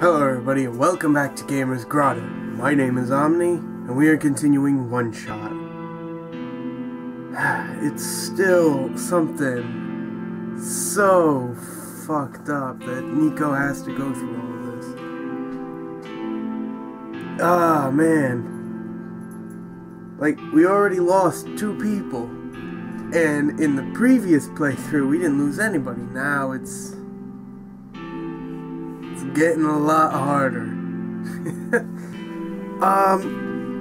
Hello everybody and welcome back to Gamers Grotto. My name is Omni and we are continuing OneShot. It's still something so fucked up that Niko has to go through all of this. Ah man. Like, we already lost 2 people. And in the previous playthrough we didn't lose anybody. Now it's getting a lot harder.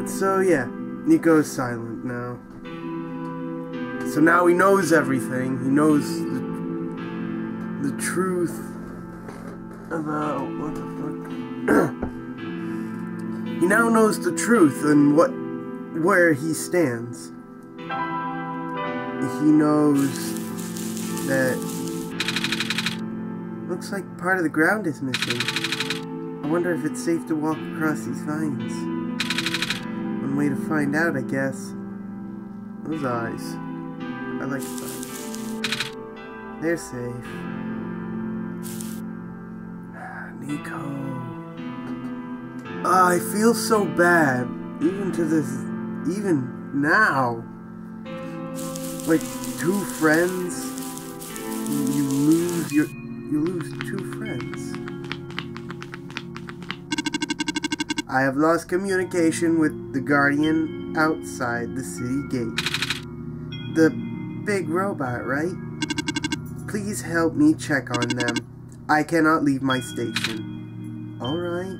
So yeah, Niko's silent now. So now he knows everything. He knows the truth about what the fuck. He now knows the truth and where he stands. He knows that looks like part of the ground is missing. I wonder if it's safe to walk across these vines. One way to find out, I guess. Those eyes. I like those eyes. They're safe. Niko. I feel so bad. Even now. Like, 2 friends. You lose 2 friends. I have lost communication with the guardian outside the city gate. The big robot, right? Please help me check on them. I cannot leave my station. Alright.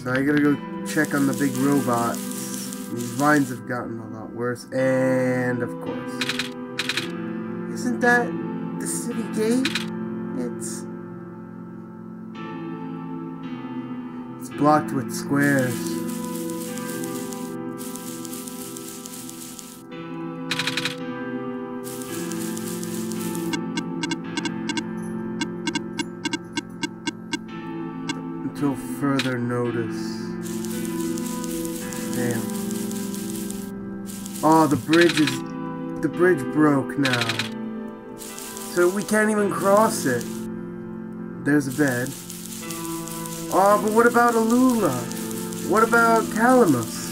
So I gotta go check on the big robots. These vines have gotten a lot worse. And, of course. Isn't that the city gate? It's blocked with squares. Until further notice. Damn. Oh, the bridge broke now. So we can't even cross it. There's a bed. Oh, but what about Alula? What about Calamus?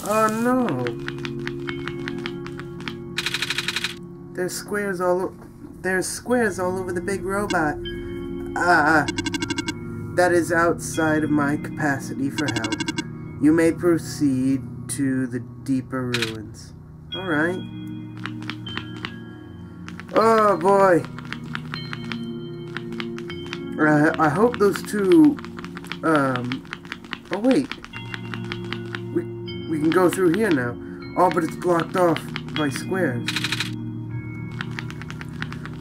Oh no. There's squares all over the big robot. That is outside of my capacity for help. You may proceed to the deeper ruins. Alright. Oh boy. I hope those 2 oh wait. We can go through here now. Oh, but it's blocked off by squares.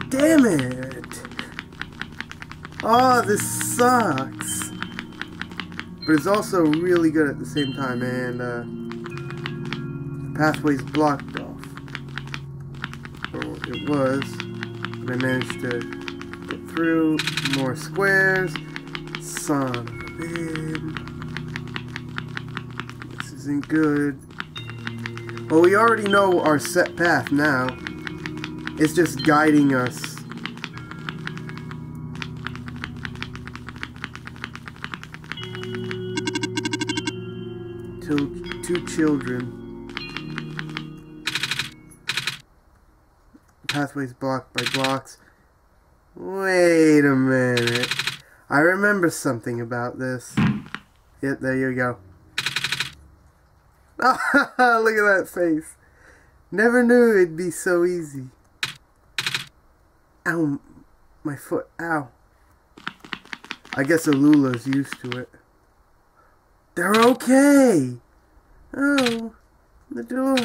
Damn it. Oh, this sucks. But it's also really good at the same time, and the pathway's blocked off. It was, but I managed to get through. More squares. Son of a bitch. This isn't good. Well, we already know our set path now. It's just guiding us. Till 2 children. Pathways blocked by blocks. Wait a minute. I remember something about this. Yep, there you go. Look at that face. Never knew it'd be so easy. Ow. My foot. Ow. I guess Alula's used to it. They're okay. Oh. The door.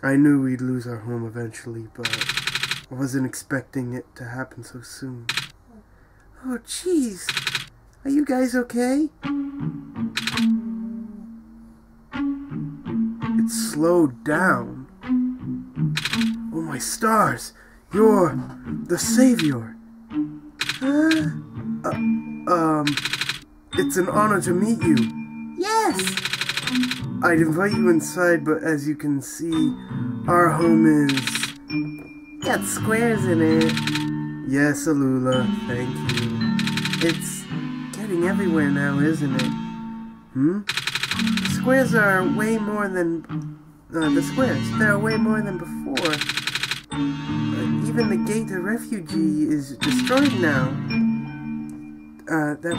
I knew we'd lose our home eventually, but I wasn't expecting it to happen so soon. Oh, jeez. Are you guys okay? It slowed down. Oh, my stars. You're the savior. It's an honor to meet you. Yes! I'd invite you inside, but as you can see, our home is got squares in it. Yes, Alula, thank you. It's getting everywhere now, isn't it? The squares are way more than... There are way more than before. Even the gate to refugee is destroyed now. That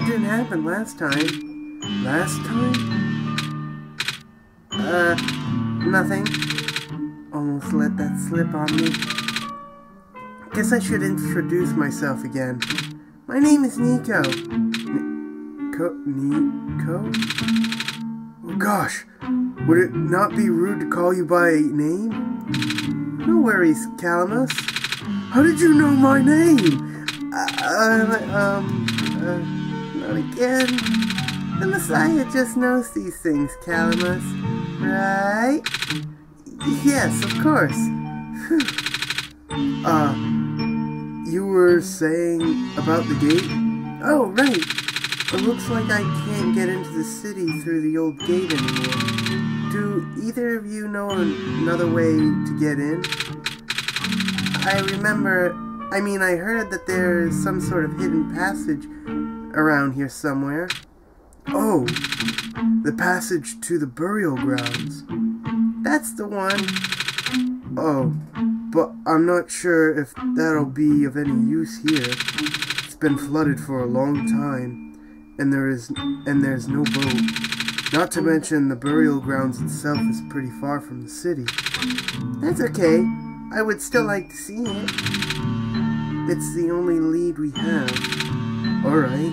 didn't happen last time. Last time? Nothing. Almost let that slip on me. Guess I should introduce myself again. My name is Niko. Niko? Oh gosh, would it not be rude to call you by name? No worries, Calamus. How did you know my name? Not again. The Messiah just knows these things, Calamus. Right? Yes, of course. You were saying about the gate? Oh, right. It looks like I can't get into the city through the old gate anymore. Do either of you know another way to get in? I heard that there's some sort of hidden passage around here somewhere. Oh, the passage to the burial grounds. That's the one. Oh, but I'm not sure if that'll be of any use here. It's been flooded for a long time, and there's no boat. Not to mention the burial grounds itself is pretty far from the city. That's okay. I would still like to see it. It's the only lead we have. Alright.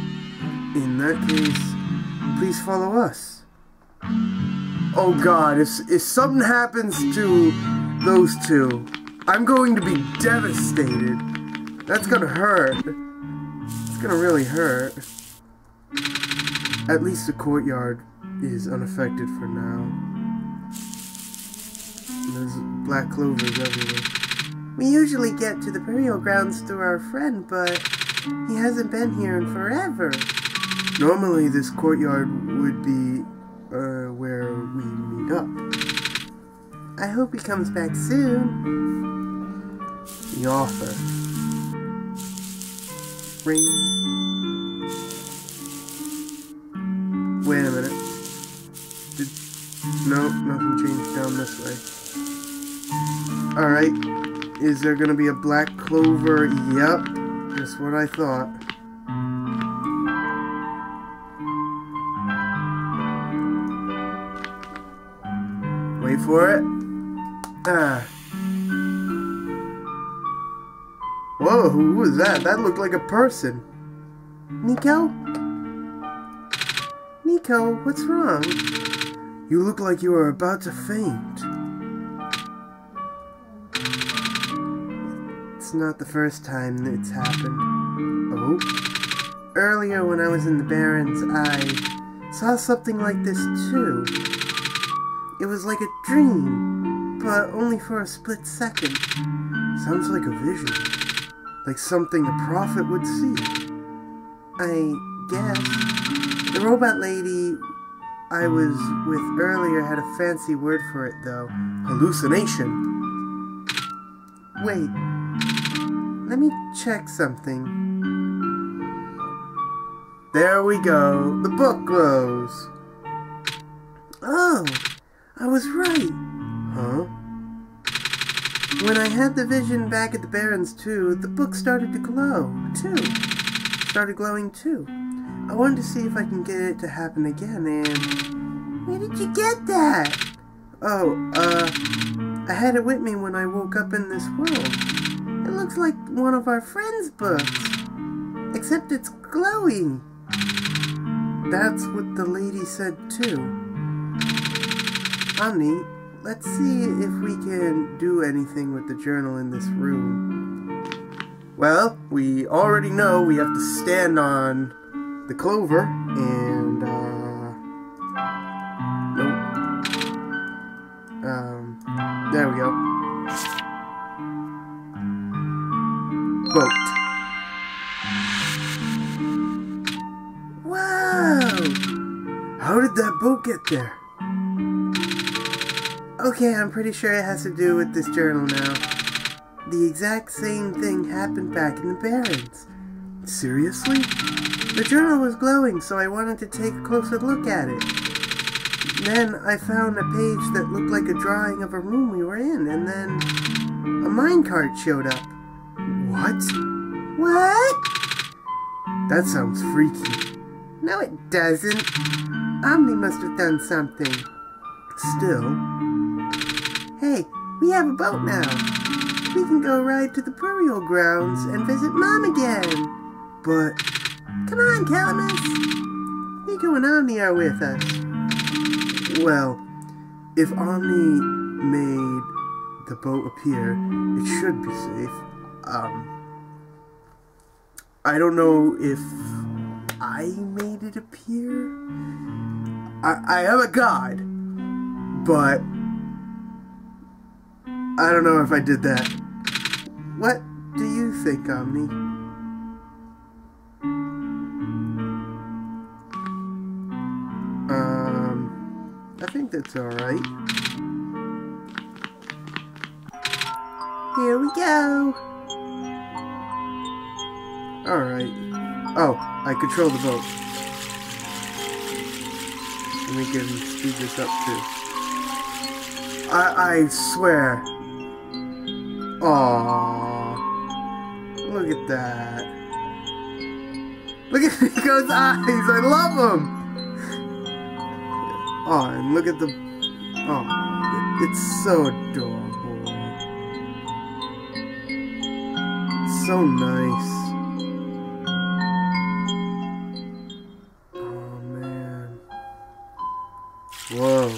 In that case, please follow us. Oh god, if something happens to those two, I'm going to be devastated. That's gonna hurt. It's gonna really hurt. At least the courtyard is unaffected for now. There's black clovers everywhere. We usually get to the burial grounds through our friend, but he hasn't been here in forever. Normally this courtyard would be where we meet up. I hope he comes back soon. The author. Ring. Wait a minute. No, nothing changed down this way. Alright. Is there gonna be a black clover? Yep. Just what I thought. Wait for it. Whoa, who was that? That looked like a person. Niko? Niko, what's wrong? You look like you are about to faint. It's not the first time it's happened. Oh? Earlier when I was in the Barrens, I saw something like this too. It was like a dream, but only for a split second. Sounds like a vision. Like something a prophet would see. I guess. The robot lady I was with earlier had a fancy word for it, though. Hallucination. Wait. Let me check something. There we go. The book glows. Oh, I was right. Huh? When I had the vision back at the Barrens too, the book started to glow, too. Started glowing too. I wanted to see if I can get it to happen again, and... Where did you get that? Oh, I had it with me when I woke up in this world. It looks like one of our friends' books. Except it's glowing. That's what the lady said too. Omni, let's see if we can do anything with the journal in this room. Well, we already know we have to stand on the clover, and, nope. There we go. Boat. Whoa! How did that boat get there? Okay, I'm pretty sure it has to do with this journal now. The exact same thing happened back in the Barrens. Seriously? The journal was glowing, so I wanted to take a closer look at it. Then I found a page that looked like a drawing of a room we were in, and then a minecart showed up. What? What? That sounds freaky. No, it doesn't. Omni must have done something. Still. Hey, we have a boat now. We can go ride to the burial grounds and visit Mom again. But, come on, Calamus. Niko and Omni are with us. Well, if Omni made the boat appear, it should be safe. I don't know if I made it appear. I am a god, but I don't know if I did that. What do you think, Omni? I think that's alright. Here we go! Alright. Oh, I control the boat. And we can speed this up too. I swear. Aww. Look at that. Look at Niko's eyes! I love them! Oh, and look at the... Oh, it's so adorable. It's so nice. Oh, man. Whoa.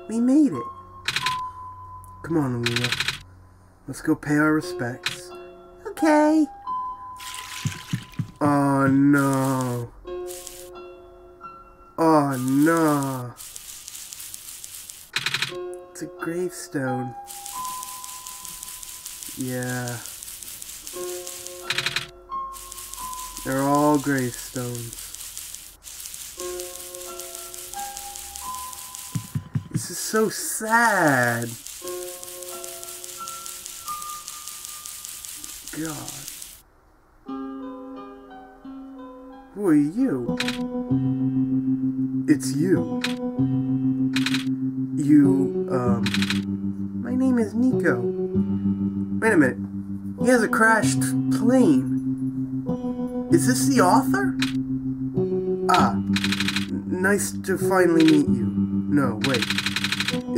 We made it. Come on, Luna. Let's go pay our respects. Okay. Oh, no. Oh no. It's a gravestone. Yeah. They're all gravestones. This is so sad. God. Who are you? It's you. My name is Niko. Wait a minute. He has a crashed plane. Is this the author? Ah. Nice to finally meet you. No, wait.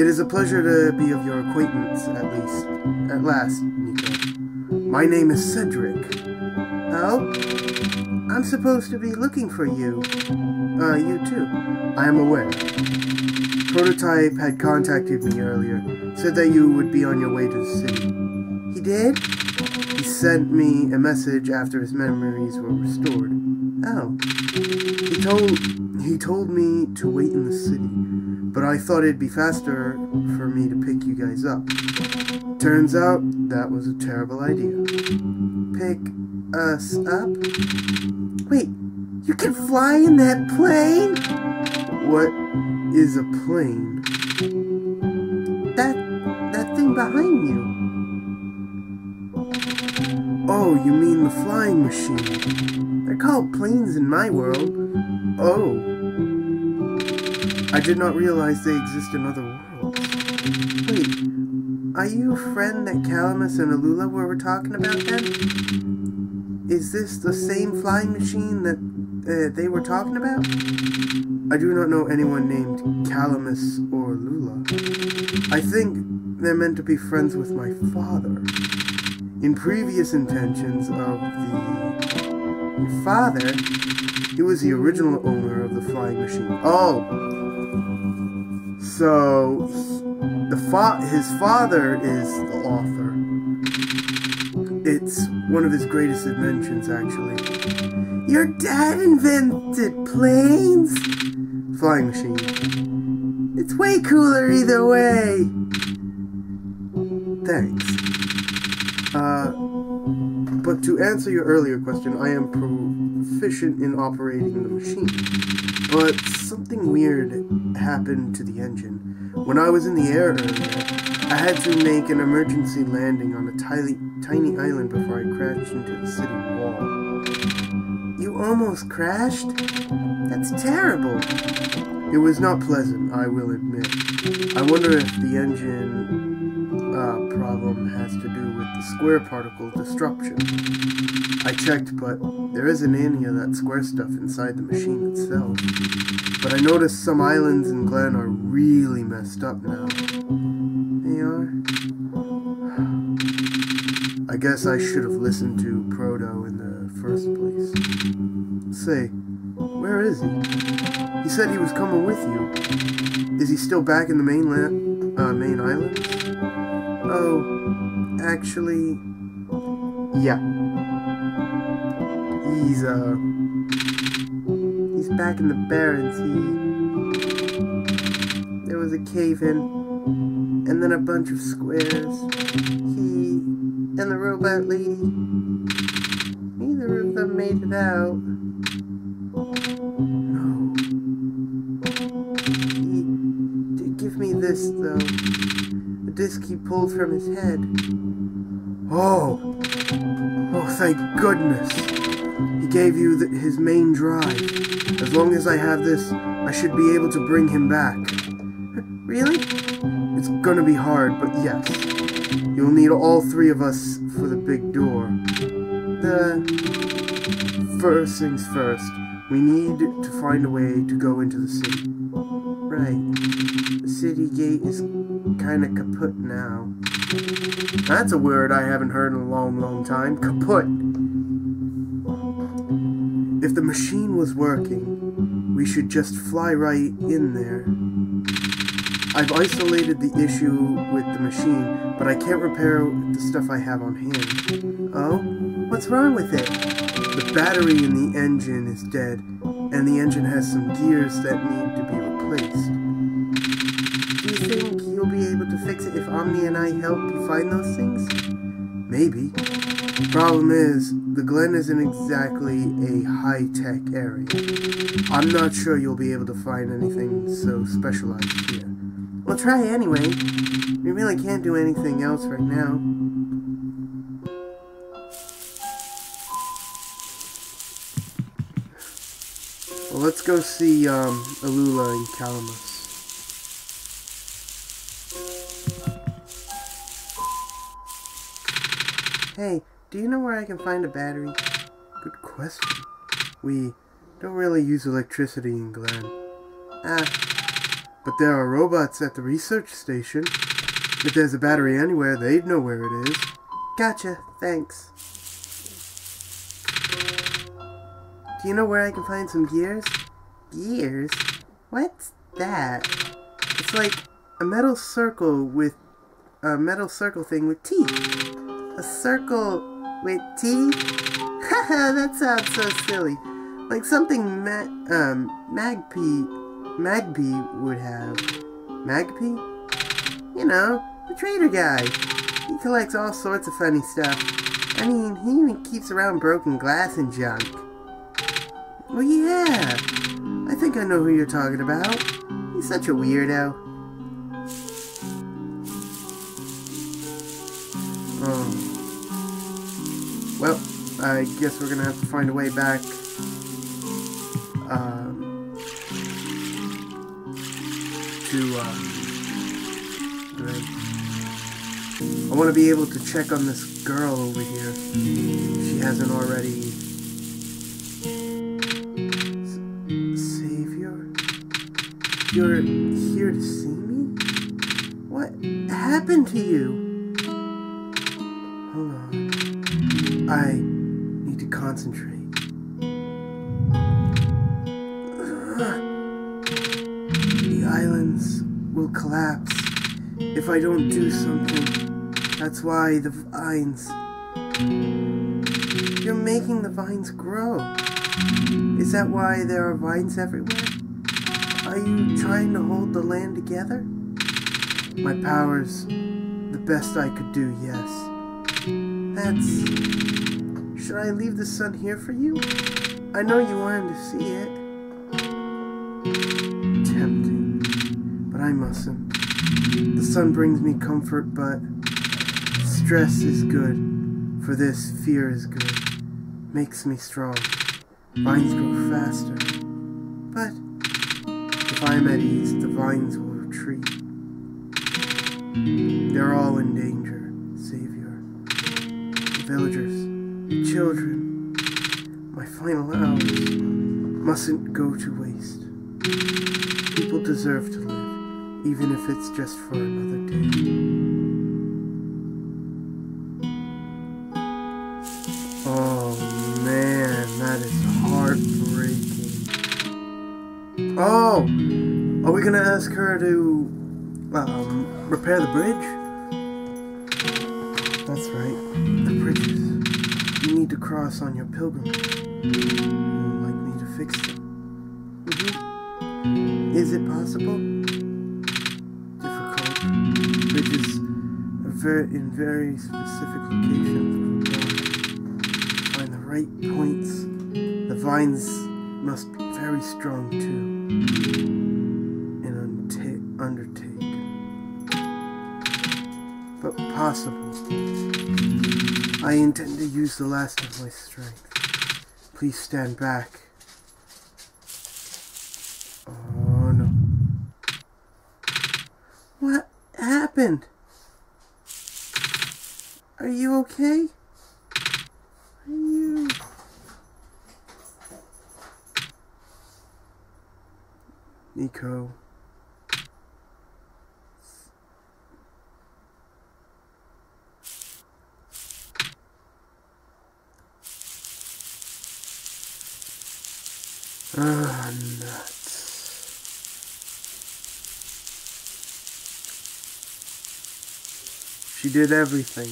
It is a pleasure to be of your acquaintance, at least. At last, Niko. My name is Cedric. Oh? I'm supposed to be looking for you. You too. I am aware. Prototype had contacted me earlier, said that you would be on your way to the city. He did? He sent me a message after his memories were restored. Oh. He told me to wait in the city, but I thought it'd be faster for me to pick you guys up. Turns out, that was a terrible idea. Pick us up? Wait, you can fly in that plane? What is a plane? That thing behind you. Oh, you mean the flying machine. They're called planes in my world. Oh. I did not realize they exist in other worlds. Wait, are you a friend that Calamus and Alula were talking about then? Is this the same flying machine that they were talking about? I do not know anyone named Calamus or Lula. I think they're meant to be friends with my father. In previous intentions of your father, he was the original owner of the flying machine. Oh! So, his father is the author. It's one of his greatest inventions, actually. Your dad invented planes? Flying machine. It's way cooler either way. Thanks. But to answer your earlier question, I am proficient in operating the machine. But something weird happened to the engine. When I was in the air earlier, I had to make an emergency landing on a tiny island before I crashed into the city wall. You almost crashed? That's terrible. It was not pleasant, I will admit. I wonder if the engine problem has to do with the square particle disruption. I checked, but there isn't any of that square stuff inside the machine itself. But I noticed some islands in Glen are really messed up now. They are? I guess I should have listened to Proto in the first place. Say, where is he? He said he was coming with you. Is he still back in the main island? Oh, actually, yeah. He's back in the Barrens. There was a cave-in, and then a bunch of squares. He and the robot lady, neither of them made it out. No. He did give me this, though. A disc he pulled from his head. Oh, thank goodness. He gave you his main drive. As long as I have this, I should be able to bring him back. Really? It's gonna be hard, but yes. You'll need all three of us for the big door. First things first, we need to find a way to go into the city. Right. The city gate is kinda kaput now. That's a word I haven't heard in a long time. Kaput. If the machine was working, we should just fly right in there. I've isolated the issue with the machine, but I can't repair the stuff I have on hand. Oh? What's wrong with it? The battery in the engine is dead, and the engine has some gears that need to be replaced. Do you think you'll be able to fix it if Omni and I help you find those things? Maybe. The problem is, the Glen isn't exactly a high-tech area. I'm not sure you'll be able to find anything so specialized here. We'll try anyway. We really can't do anything else right now. Well, let's go see Alula and Calamus. Hey, do you know where I can find a battery? Good question. We don't really use electricity in Glen. But there are robots at the research station. If there's a battery anywhere, they'd know where it is. Gotcha, thanks. Do you know where I can find some gears? Gears? What's that? It's like a metal circle thing with teeth. A circle with teeth? Haha, that sounds so silly. Like something Magpie would have. Magpie? You know, the trader guy. He collects all sorts of funny stuff. I mean, he even keeps around broken glass and junk. Well, yeah. I think I know who you're talking about. He's such a weirdo. Well, I guess we're gonna have to find a way back. I want to be able to check on this girl over here. If she hasn't already. Savior? You're here to see me? What happened to you? Hold on. I need to concentrate. The islands will collapse if I don't do something. That's why the vines... You're making the vines grow. Is that why there are vines everywhere? Are you trying to hold the land together? My powers, the best I could do, yes. Should I leave the sun here for you? I know you wanted to see it. Tempting, but I mustn't. sun brings me comfort, but stress is good. For this, fear is good. Makes me strong. Vines grow faster. But if I am at ease, the vines will retreat. They're all in danger, Savior. The villagers, the children, my final hours mustn't go to waste. People deserve to live, even if it's just for another day. Oh man, that is heartbreaking. Oh! Are we gonna ask her to repair the bridge? That's right, the bridges. You need to cross on your pilgrimage. You would like me to fix them? Is it possible? Difficult. Bridges are in very specific locations. Find the right points. The vines must be very strong too. Undertake. But possible. I intend to use the last of my strength. Please stand back. Oh no. What happened? Are you okay? Are you... Niko. Nuts. She did everything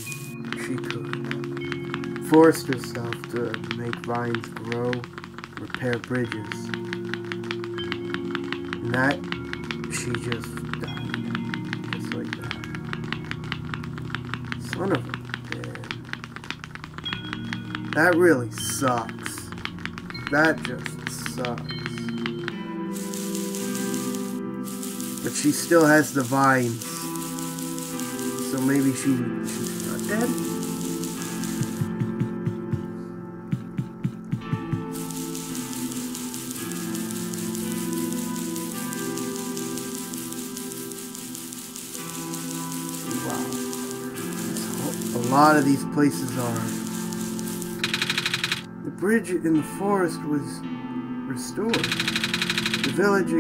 she could. Forced herself to make vines grow, repair bridges. And that, she just died. Just like that. Son of a bitch. That really sucks. That just sucks. But she still has the vines. So maybe she's not dead? Wow. A lot of these places are. The bridge in the forest was restored. The village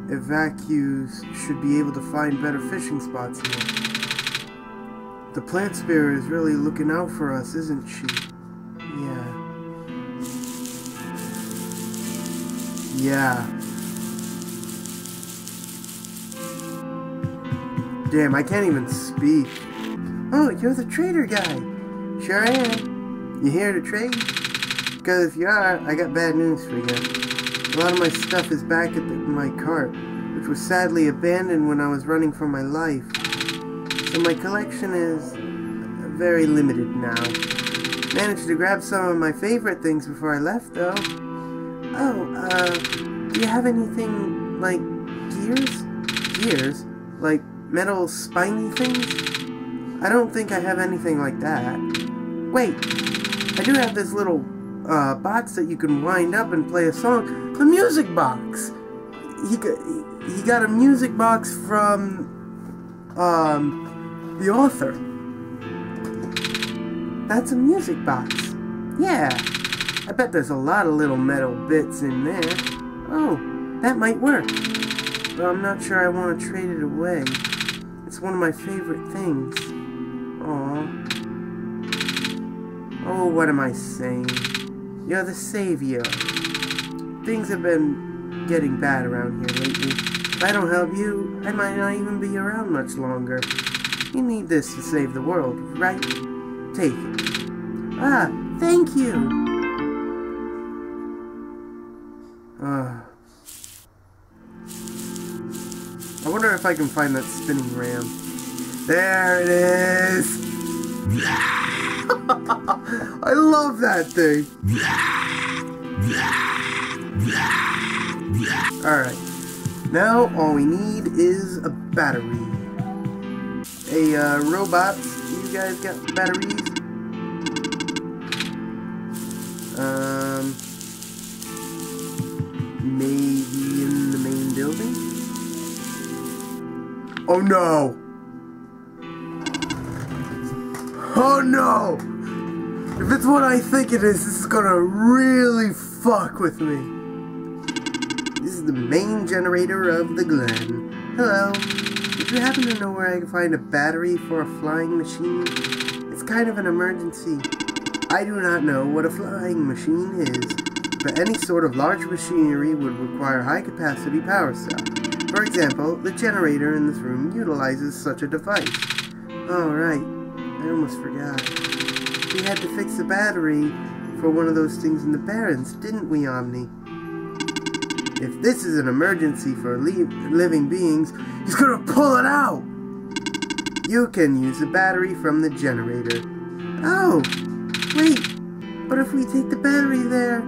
evacuees should be able to find better fishing spots here. The plant spirit is really looking out for us, isn't she? Yeah. Damn, I can't even speak. Oh, you're the trader guy. Sure I am. You here to trade? Because if you are, I got bad news for you. A lot of my stuff is back at my cart, which was sadly abandoned when I was running for my life. So my collection is very limited now. Managed to grab some of my favorite things before I left, though. Oh, do you have anything like gears? Gears? Like metal spiny things? I don't think I have anything like that. Wait, I do have this little box that you can wind up and play a song. A music box! He got a music box from the author. That's a music box. Yeah. I bet there's a lot of little metal bits in there. Oh, that might work. But I'm not sure I want to trade it away. It's one of my favorite things. Aww. Oh, what am I saying? You're the savior. Things have been getting bad around here lately. If I don't help you, I might not even be around much longer. You need this to save the world, right? Take it. Ah, thank you! I wonder if I can find that spinning ram. There it is! I love that thing! Alright. Now all we need is a battery. Hey, robots, you guys got batteries? Maybe in the main building? Oh no! Oh no! If it's what I think it is, this is gonna really fuck with me. This is the main generator of the Glen. Hello. If you happen to know where I can find a battery for a flying machine, it's kind of an emergency. I do not know what a flying machine is, but any sort of large machinery would require high-capacity power cell. For example, the generator in this room utilizes such a device. Oh, right. I almost forgot. We had to fix the battery for one of those things in the Barrens, didn't we, Omni? If this is an emergency for living beings, he's gonna pull it out! You can use the battery from the generator. Oh! Wait! But if we take the battery there...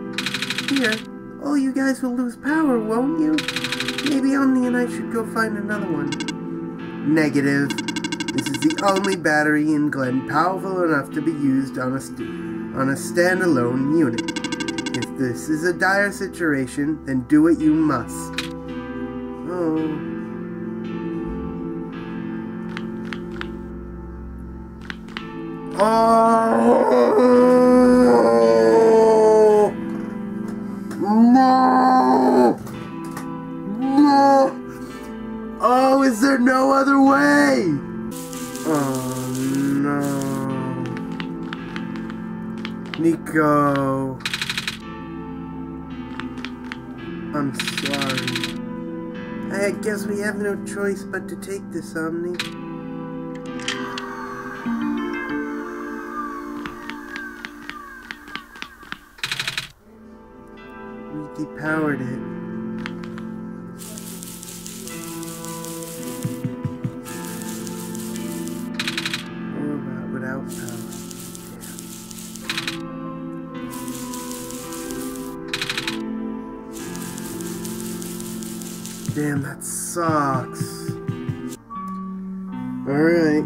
Here, all you guys will lose power, won't you? Maybe Omni and I should go find another one. Negative. This is the only battery in Glen powerful enough to be used on a standalone unit. If this is a dire situation, then do what you must. Oh. Oh! No! No! Oh, is there no other way? Oh, no. Niko. I'm sorry. I guess we have no choice but to take this, Omni. We depowered it. Robot without power. Damn, that sucks. Alright.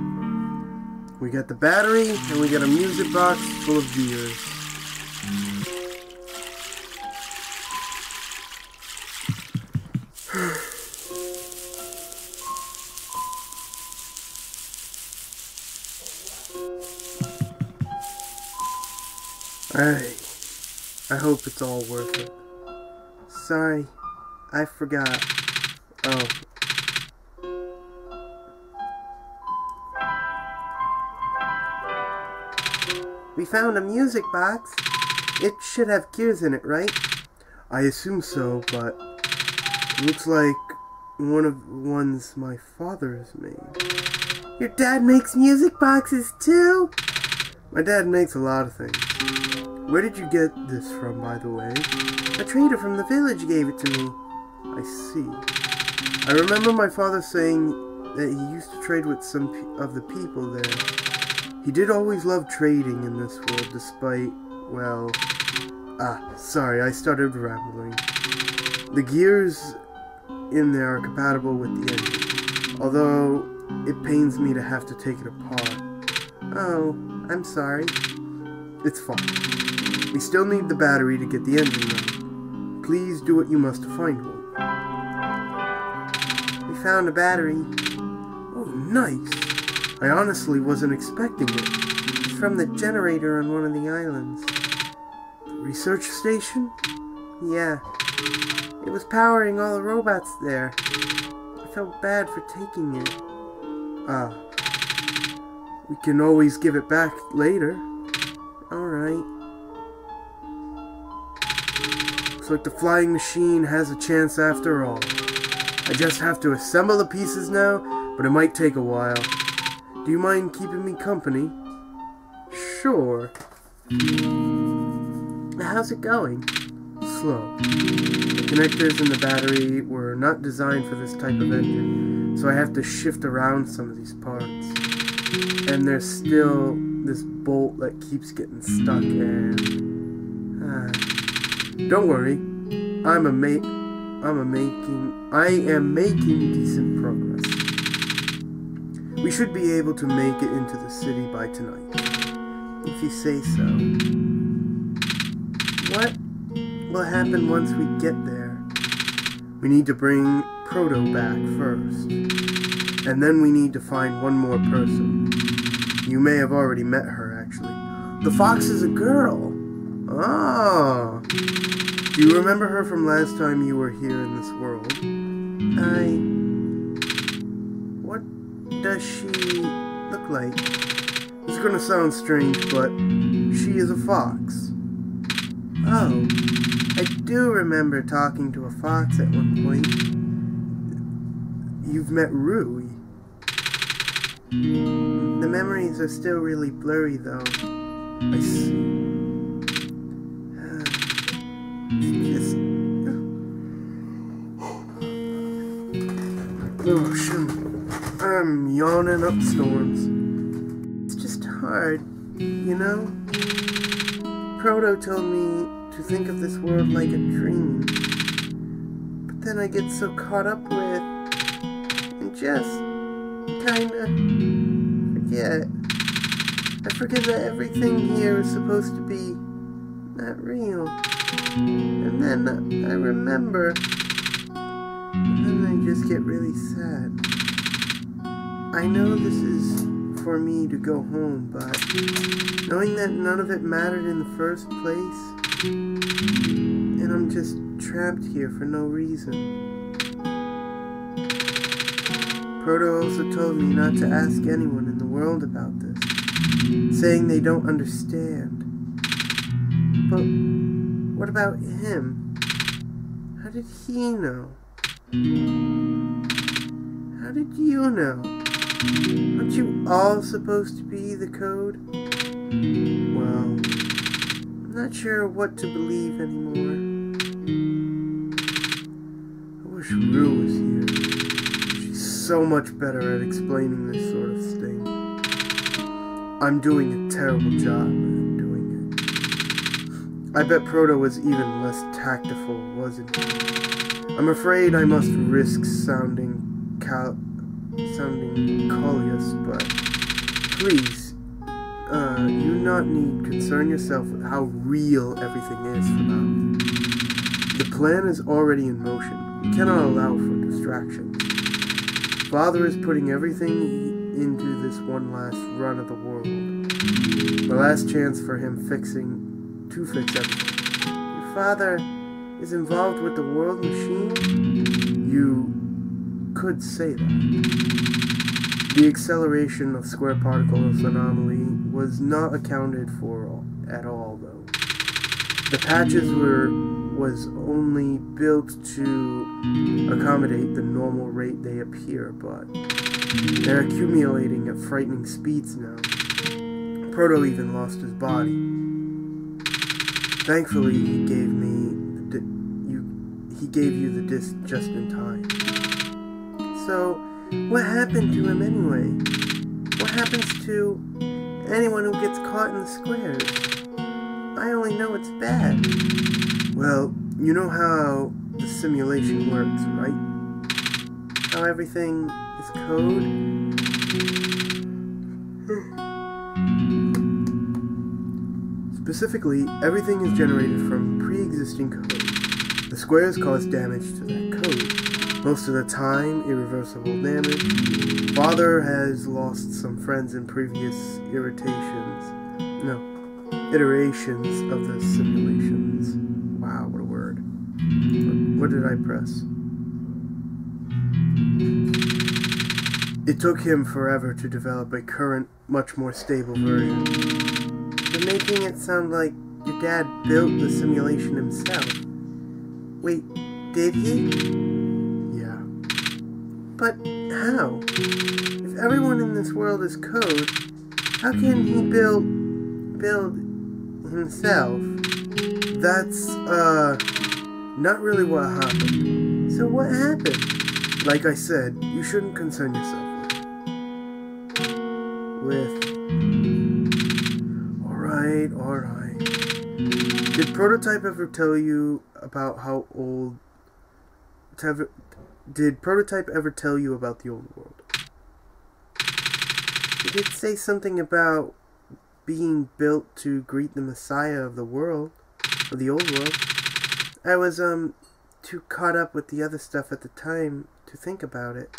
We got the battery, and we got a music box full of gears. Alright. I hope it's all worth it. Sorry, I forgot. Oh. We found a music box. It should have gears in it, right? I assume so, but it looks like one of the ones my father has made. Your dad makes music boxes too? My dad makes a lot of things. Where did you get this from, by the way? A trader from the village gave it to me. I see. I remember my father saying that he used to trade with some of the people there. He did always love trading in this world, despite, well... sorry, I started rambling. The gears in there are compatible with the engine, although it pains me to have to take it apart. Oh, I'm sorry. It's fine. We still need the battery to get the engine running. Please do what you must to find one. We found a battery. Oh, nice. I honestly wasn't expecting it. It's from the generator on one of the islands. The research station? Yeah. It was powering all the robots there. I felt bad for taking it. We can always give it back later. Alright. Looks like the flying machine has a chance after all. I just have to assemble the pieces now, but it might take a while. Do you mind keeping me company? Sure. How's it going? Slow. The connectors and the battery were not designed for this type of engine, so I have to shift around some of these parts. And there's still this bolt that keeps getting stuck, and... don't worry. I'm a I am making decent progress. We should be able to make it into the city by tonight, if you say so. What will happen once we get there? We need to bring Grotto back first, and then we need to find one more person. You may have already met her, actually. The fox is a girl. Ah. Do you remember her from last time you were here in this world? What does she look like? It's gonna sound strange, but she is a fox. Oh, I do remember talking to a fox at one point. You've met Rui. The memories are still really blurry, though. I see. It's just... Oh, shoot. I'm yawning up storms. It's just hard, you know? Grotto told me to think of this world like a dream. But then I get so caught up with... and just... kinda... forget. I forget that everything here is supposed to be... not real. And then I remember... and then I just get really sad. I know this is for me to go home, but knowing that none of it mattered in the first place, and I'm just trapped here for no reason. Grotto also told me not to ask anyone in the world about this, saying they don't understand. But what about him? How did he know? How did you know? Aren't you all supposed to be the code? Well, I'm not sure what to believe anymore. I wish Rue was here. She's so much better at explaining this sort of thing. I'm doing a terrible job at doing it. I bet Grotto was even less tactful, wasn't he? I'm afraid I must risk sounding callous, but please, you not need concern yourself with how real everything is for now. The plan is already in motion. We cannot allow for distractions. Father is putting everything into this one last run of the world. The last chance for him to fix everything. Your father is involved with the world machine? You could say that. The acceleration of square particles anomaly was not accounted for at all, though. The patches was only built to accommodate the normal rate they appear, but they're accumulating at frightening speeds now. Grotto even lost his body. Thankfully, he gave you the disc just in time. So, what happened to him anyway? What happens to anyone who gets caught in the squares? I only know it's bad. Well, you know how the simulation works, right? How everything is code? Specifically, everything is generated from pre-existing code. The squares cause damage to that code. Most of the time, irreversible damage. Father has lost some friends in previous iterations of the simulations. Wow, what a word. What did I press? It took him forever to develop a current, much more stable version. You're making it sound like your dad built the simulation himself. Wait, did he? Yeah. But how? If everyone in this world is code, how can he build himself? That's, not really what happened. So what happened? Like I said, you shouldn't concern yourself with... Alright. Did Prototype ever tell you about how old Prototype ever tell you about the old world? He did say something about being built to greet the Messiah of the world, of the old world. I was, too caught up with the other stuff at the time to think about it.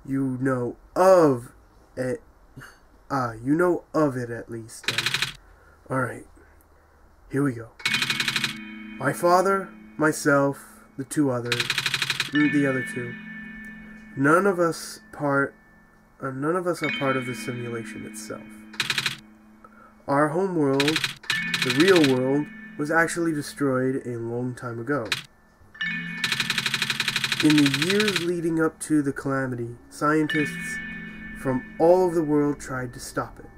You know of it. You know of it at least, then. Alright. Here we go. My father, myself, the other two. None of us are part of the simulation itself. Our home world, the real world, was actually destroyed a long time ago. In the years leading up to the calamity, scientists from all over the world tried to stop it,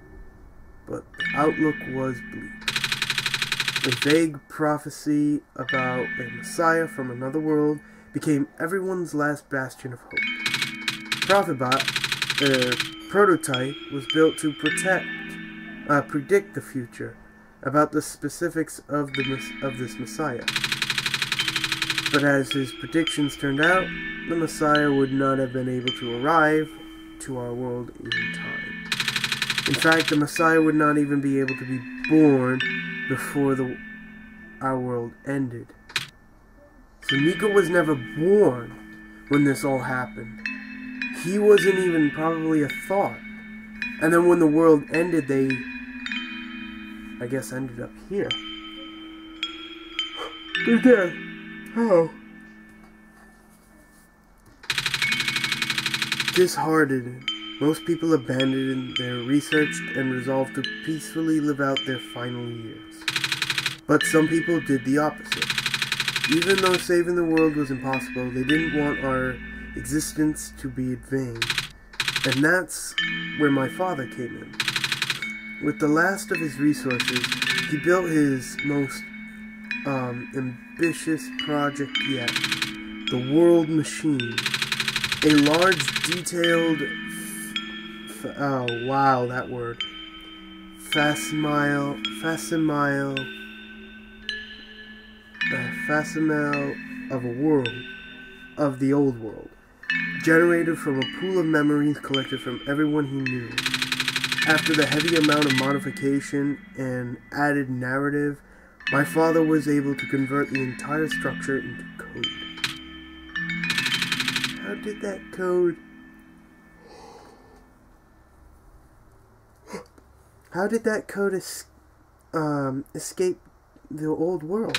but the outlook was bleak. A vague prophecy about a messiah from another world became everyone's last bastion of hope. Prototype was built to predict the future, about the specifics of this messiah. But as his predictions turned out, the messiah would not have been able to arrive to our world in time. In fact, the messiah would not even be able to be born before our world ended. So Niko was never born when this all happened. He wasn't even probably a thought. And then when the world ended, they, I guess, ended up here. They're dead. How? Disheartened, most people abandoned their research and resolved to peacefully live out their final years. But some people did the opposite. Even though saving the world was impossible, they didn't want our existence to be in vain. And that's where my father came in. With the last of his resources, he built his most ambitious project yet, the World Machine. A large, detailed, oh wow, that word, facsimile of a world, of the old world, generated from a pool of memories collected from everyone he knew. After the heavy amount of modification and added narrative, my father was able to convert the entire structure into code. How did that code... How did that code escape the old world?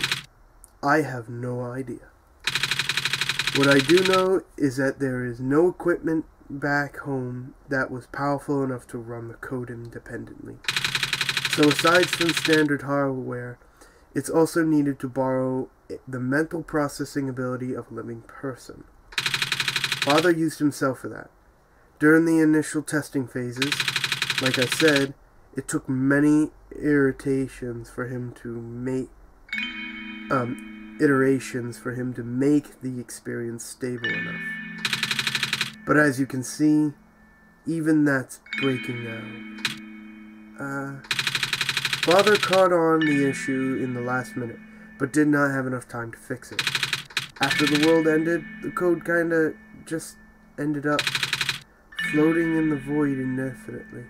I have no idea. What I do know is that there is no equipment back home that was powerful enough to run the code independently. So aside from standard hardware, it's also needed to borrow the mental processing ability of a living person. Father used himself for that. During the initial testing phases, like I said, it took many iterations for him to make the experience stable enough. But as you can see, even that's breaking now. Father caught on the issue in the last minute, but did not have enough time to fix it. After the world ended, the code kinda just ended up floating in the void indefinitely,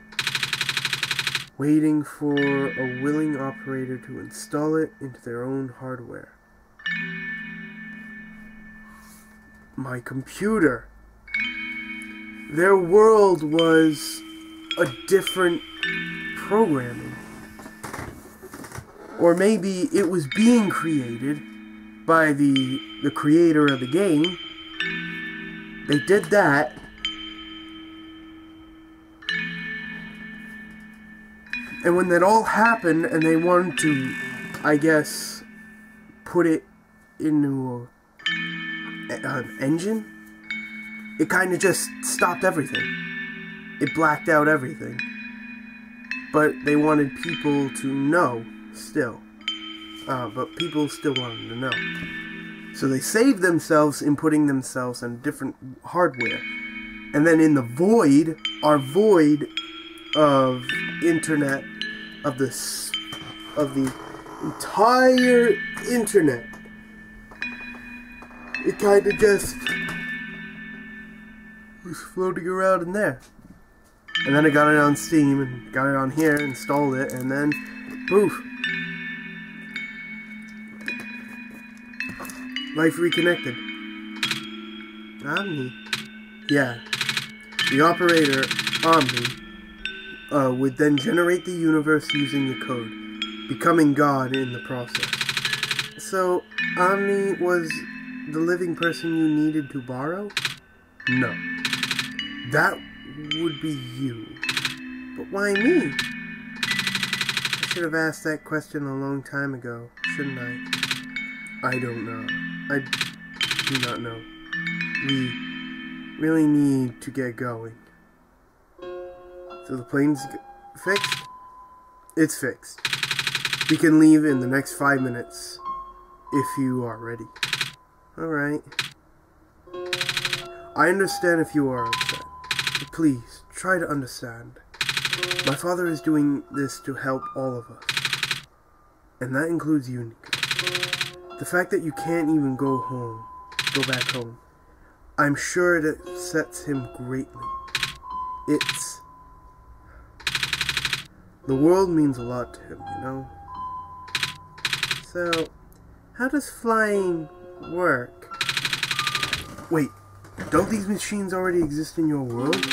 waiting for a willing operator to install it into their own hardware. My computer. Their world was a different programming. Or maybe it was being created by the creator of the game. They did that. And when that all happened and they wanted to, I guess, put it into an engine, it kind of just stopped everything. It blacked out everything. But they wanted people to know still. But people still wanted to know. So they saved themselves in putting themselves on different hardware. And then in the void, our void of internet, of the entire internet, it kind of just was floating around in there. And then I got it on Steam and got it on here, installed it, and then poof. Life reconnected. Omni. Yeah. The operator, Omni, would then generate the universe using the code, becoming God in the process. So, Omni was the living person you needed to borrow? No. That would be you. But why me? I should have asked that question a long time ago, shouldn't I? I don't know. I do not know. We really need to get going. So the plane's fixed? It's fixed. We can leave in the next 5 minutes, if you are ready. Alright. I understand if you are upset. But please, try to understand. My father is doing this to help all of us. And that includes you, Niko. The fact that you can't even go back home, I'm sure it upsets him greatly. The world means a lot to him, you know? So, how does flying work? Wait, don't these machines already exist in your world?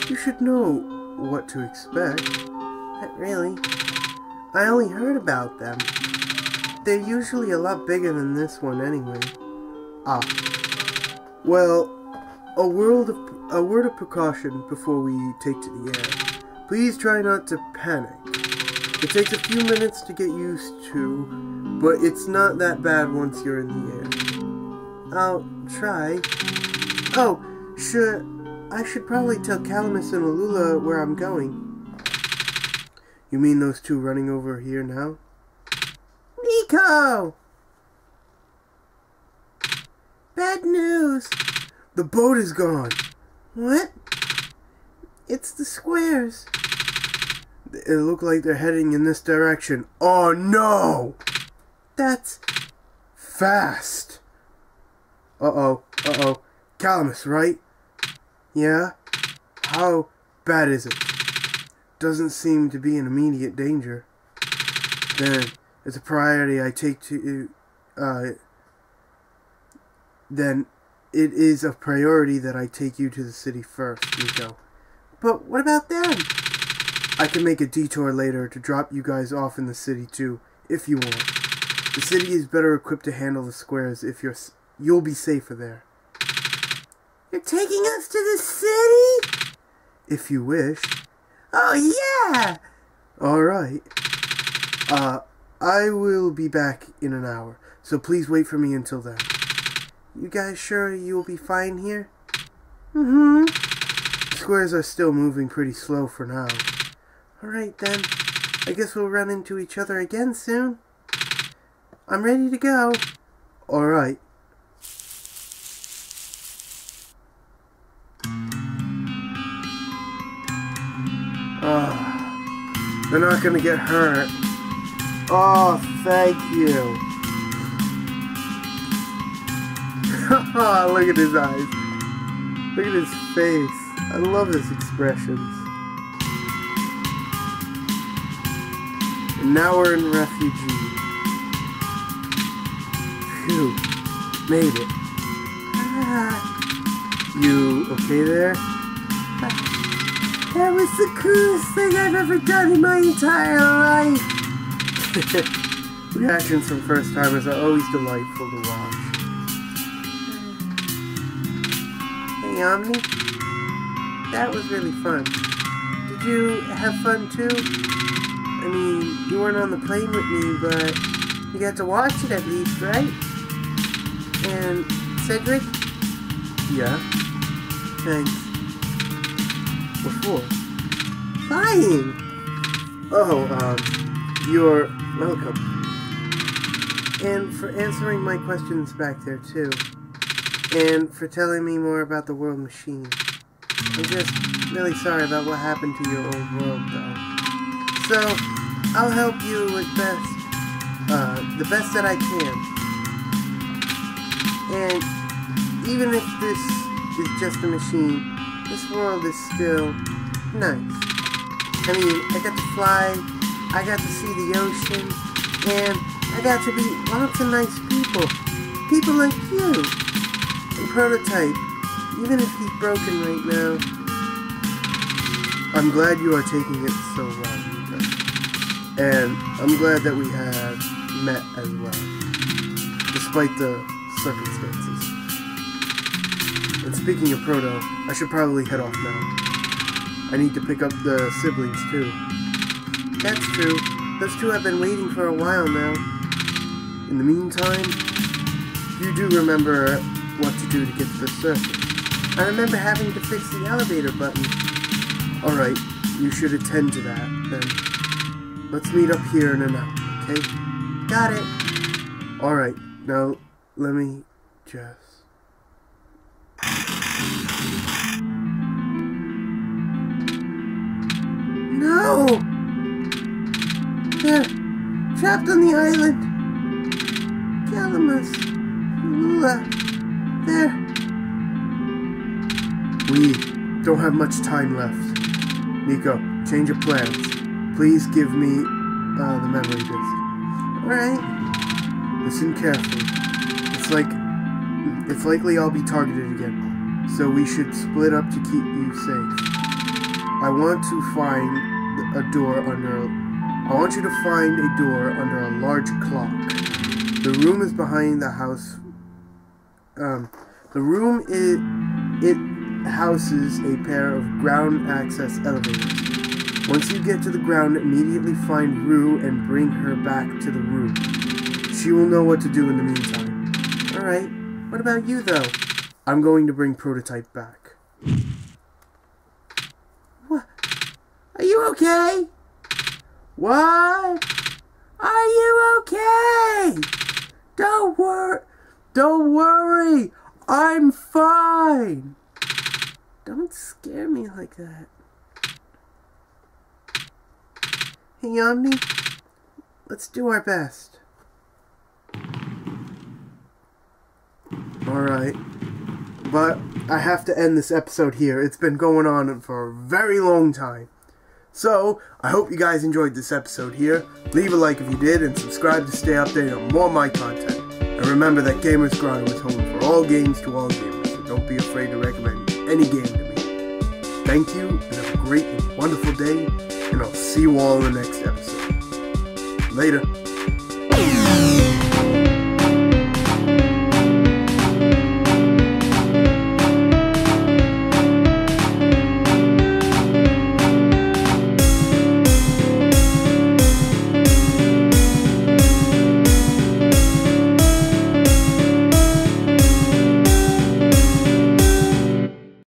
You should know what to expect. Not really. I only heard about them. They're usually a lot bigger than this one anyway. Ah. Well, a word of precaution before we take to the air. Please try not to panic. It takes a few minutes to get used to, but it's not that bad once you're in the air. I'll try. Oh, sure. I should probably tell Calamus and Alula where I'm going. You mean those two running over here now? Niko! Bad news! The boat is gone! What? It's the squares. It looked like they're heading in this direction. Oh no! That's fast! Uh-oh. Calamus, right? Yeah? How bad is it? Doesn't seem to be in immediate danger. Then it's a priority I take to then it is a priority that I take you to the city first, Niko. But what about them? I can make a detour later to drop you guys off in the city too, if you want. The city is better equipped to handle the squares if you'll be safer there. You're taking us to the city? If you wish. Oh yeah! Alright. I will be back in an hour, so please wait for me until then. You guys sure you'll be fine here? Mm-hmm. The squares are still moving pretty slow for now. Alright then. I guess we'll run into each other again soon. I'm ready to go. Alright. They're not gonna get hurt. Oh, thank you. Look at his eyes. Look at his face. I love his expressions. And now we're in refugee. Phew. Made it. You okay there? That was the coolest thing I've ever done in my entire life. Reactions from first-timers are always delightful to watch. Hey, Omni. That was really fun. Did you have fun too? I mean, you weren't on the plane with me, but you got to watch it at least, right? And Cedric? Yeah? Thanks. What for? Flying! Oh, you're welcome. And for answering my questions back there, too. And for telling me more about the world machine. I'm just really sorry about what happened to your old world, though. So, I'll help you with the best that I can. And even if this is just a machine, this world is still nice. I mean, I got to fly, I got to see the ocean, and I got to meet lots of nice people. People like you. And Prototype, even if he's broken right now, I'm glad you are taking it so well, Niko. And I'm glad that we have met as well, despite the circumstances. And speaking of Proto, I should probably head off now. I need to pick up the siblings too. That's true. Those two have been waiting for a while now. In the meantime, you do remember what to do to get to the surface. I remember having to fix the elevator button. Alright, you should attend to that, then. Let's meet up here in an hour, okay? Got it! Alright, now, let me just... No! They're trapped on the island! Calamus, Lula, there. We don't have much time left. Niko, change of plans. Please give me the memory disk. Alright. Listen carefully. It's likely I'll be targeted again. So we should split up to keep you safe. I want you to find a door under a large clock. The room is behind the house. It houses a pair of ground access elevators. Once you get to the ground, immediately find Rue and bring her back to the room. She will know what to do in the meantime. Alright, what about you though? I'm going to bring Prototype back. What? Are you okay? What? Are you okay? Don't worry, I'm fine. Don't scare me like that. Hey, Omni, let's do our best. Alright, but I have to end this episode here. It's been going on for a very long time. So, I hope you guys enjoyed this episode here. Leave a like if you did, and subscribe to stay updated on more of my content. And remember that Gamers Grotto is home for all games to all gamers, so don't be afraid to recommend any game to me. Thank you, and have a great and wonderful day, and I'll see you all in the next episode. Later.